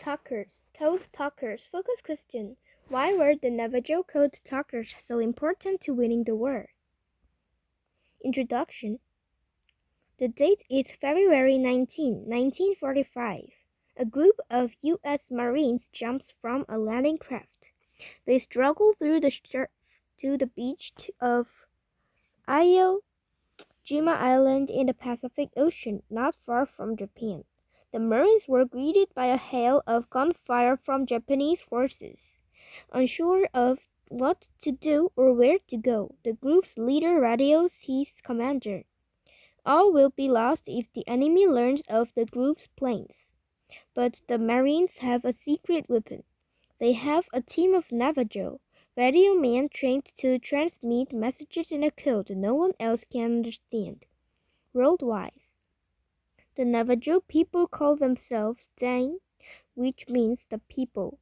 Talkers. Code Talkers. Focus question. Why were the Navajo Code Talkers so important to winning the war? Introduction. The date is February 19, 1945. A group of U.S. Marines jumps from a landing craft. They struggle through the surf to the beach of Iwo Jima Island in the Pacific Ocean, not far from Japan. The Marines were greeted by a hail of gunfire from Japanese forces. Unsure of what to do or where to go, the group's leader radios his commander. All will be lost if the enemy learns of the group's plans. But the Marines have a secret weapon. They have a team of Navajo radio men trained to transmit messages in a code no one else can understand. Worldwide, the Navajo people call themselves Dane, which means the people.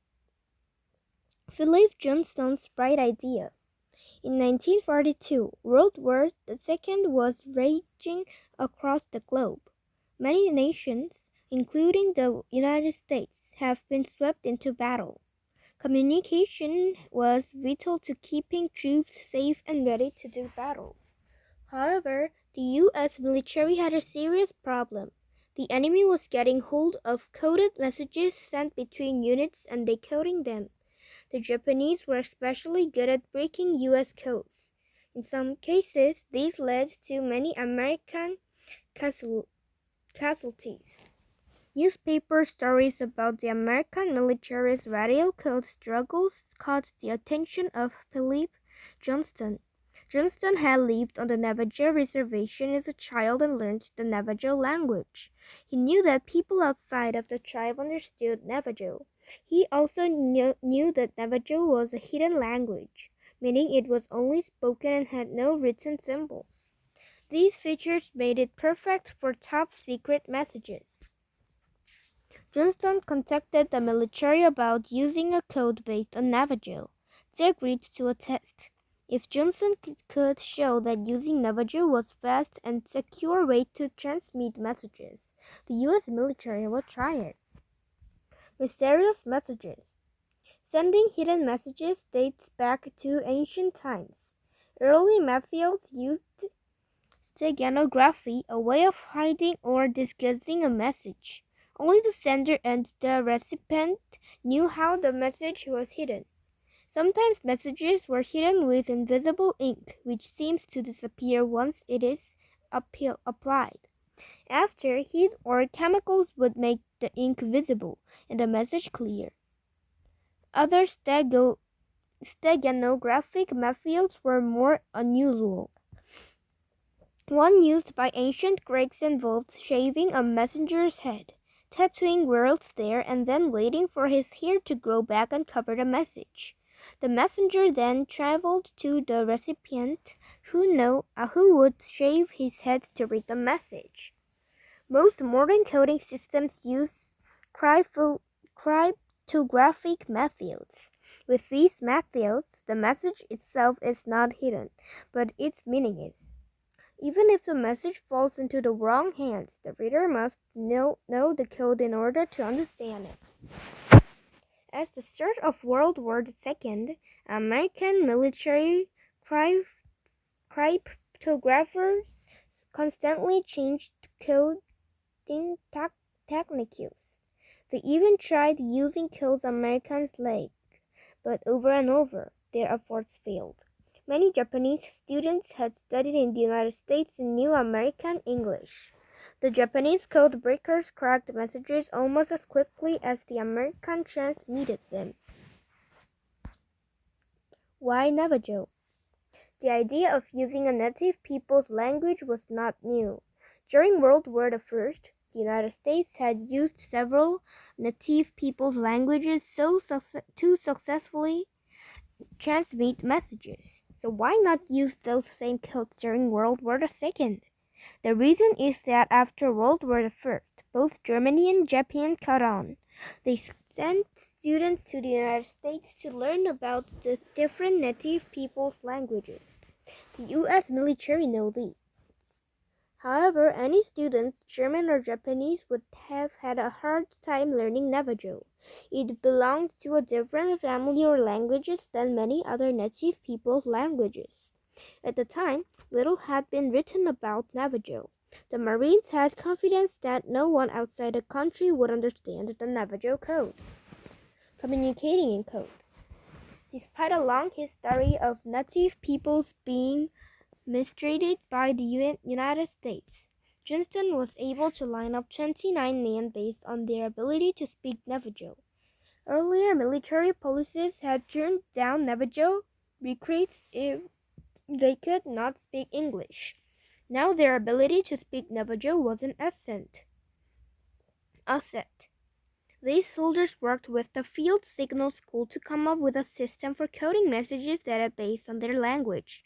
Philip Johnston's bright idea. In 1942, World War II was raging across the globe. Many nations, including the United States, have been swept into battle. Communication was vital to keeping troops safe and ready to do battle. However, the U.S. military had a serious problem. The enemy was getting hold of coded messages sent between units and decoding them. The Japanese were especially good at breaking U.S. codes. In some cases, these led to many American casualties. Newspaper stories about the American military's radio code struggles caught the attention of Philip Johnston. Johnston had lived on the Navajo reservation as a child and learned the Navajo language. He knew that people outside of the tribe understood Navajo. He also knew that Navajo was a hidden language, meaning it was only spoken and had no written symbols. These features made it perfect for top-secret messages. Johnston contacted the military about using a code based on Navajo. They agreed to a test. If Johnston could show that using Navajo was a fast and secure way to transmit messages, the U.S. military would try it. Mysterious messages. Sending hidden messages dates back to ancient times. Early methods used steganography, a way of hiding or disguising a message. Only the sender and the recipient knew how the message was hidden. Sometimes messages were hidden with invisible ink, which seems to disappear once it is applied. After, heat or chemicals would make the ink visible and the message clear. Other steganographic methods were more unusual. One used by ancient Greeks involved shaving a messenger's head, tattooing words there, and then waiting for his hair to grow back and cover the message. The messenger then traveled to the recipient, who would shave his head to read the message. Most modern coding systems use cryptographic methods. With these methods, the message itself is not hidden, but its meaning is. Even if the message falls into the wrong hands, the reader must know the code in order to understand it. At the start of World War II, American military cryptographers constantly changed coding techniques. They even tried using codes Americans liked, but over and over, their efforts failed. Many Japanese students had studied in the United States and knew American English. The Japanese code breakers cracked messages almost as quickly as the Americans transmitted them. Why Navajo? The idea of using a native people's language was not new. During World War I, the United States had used several native people's languages to successfully transmit messages. So why not use those same codes during World War II? The reason is that after World War I, both Germany and Japan caught on. They sent students to the United States to learn about the different native people's languages. The U.S. military knew these. However, any students, German or Japanese, would have had a hard time learning Navajo. It belonged to a different family or languages than many other native people's languages. At the time, little had been written about Navajo. The Marines had confidence that no one outside the country would understand the Navajo code. Communicating in code. Despite a long history of native peoples being mistreated by the United States, Johnston was able to line up 29 men based on their ability to speak Navajo. Earlier military policies had turned down Navajo recruits if they could not speak English. Now their ability to speak Navajo was an asset. These soldiers worked with the Field Signal School to come up with a system for coding messages that are based on their language.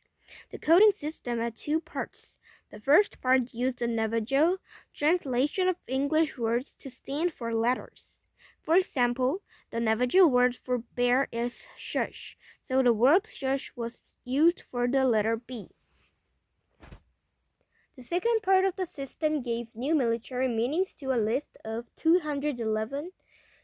The coding system had two parts. The first part used the Navajo translation of English words to stand for letters. For example, the Navajo word for bear is shush, so the word shush was used for the letter B. The second part of the system gave new military meanings to a list of 211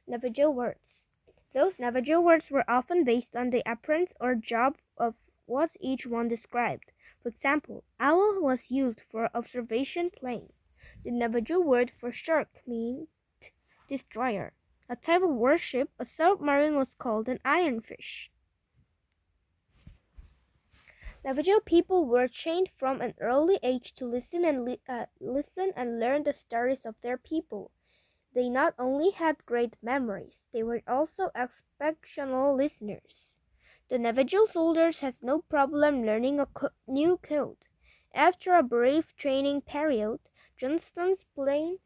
Navajo words. Those Navajo words were often based on the appearance or job of what each one described. For example, owl was used for observation plane. The Navajo word for shark meant destroyer. A type of warship, a submarine, was called an ironfish. Navajo people were trained from an early age to listen and learn the stories of their people. They not only had great memories, they were also exceptional listeners. The Navajo soldiers had no problem learning a new code. After a brief training period, Johnston's plan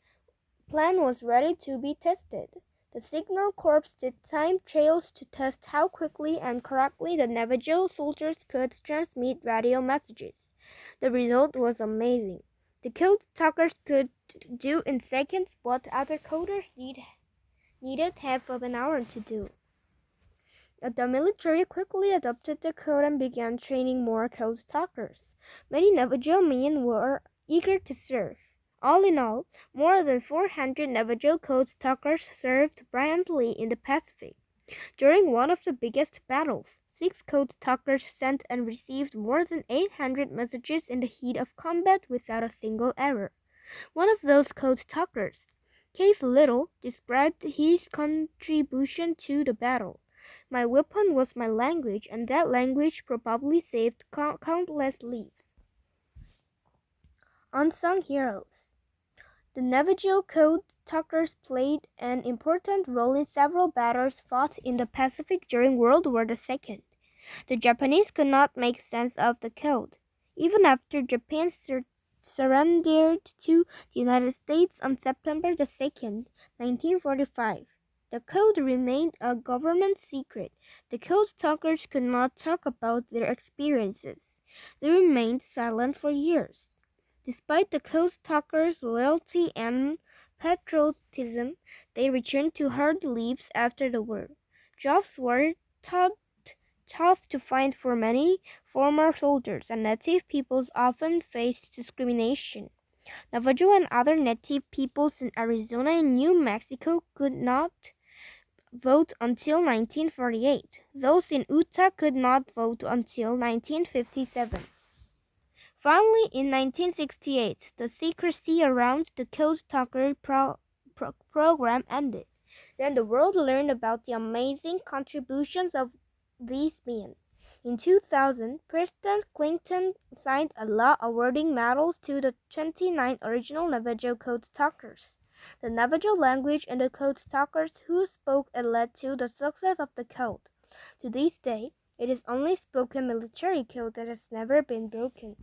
was ready to be tested. The Signal Corps did time trials to test how quickly and correctly the Navajo soldiers could transmit radio messages. The result was amazing. The code talkers could do in seconds what other coders needed half of an hour to do. The military quickly adopted the code and began training more code talkers. Many Navajo men were eager to serve. All in all, more than 400 Navajo code talkers served brilliantly in the Pacific. During one of the biggest battles, 6 code talkers sent and received more than 800 messages in the heat of combat without a single error. One of those code talkers, Case Little, described his contribution to the battle. My weapon was my language, and that language probably saved countless lives. Unsung heroes. The Navajo code talkers played an important role in several battles fought in the Pacific during World War II. The Japanese could not make sense of the code. Even after Japan surrendered to the United States on September 2, 1945. The code remained a government secret. The code talkers could not talk about their experiences. They remained silent for years. Despite the code talkers' loyalty and patriotism, they returned to hard lives after the war. Jobs were tough to find for many former soldiers, and native peoples often faced discrimination. Navajo and other native peoples in Arizona and New Mexico could not vote until 1948. Those in Utah could not vote until 1957. Finally, in 1968, the secrecy around the Code Talker program ended. Then the world learned about the amazing contributions of these men. In 2000, President Clinton signed a law awarding medals to the 29 original Navajo Code Talkers. The Navajo language and the Code Talkers who spoke it led to the success of the code. To this day, it is only spoken military code that has never been broken.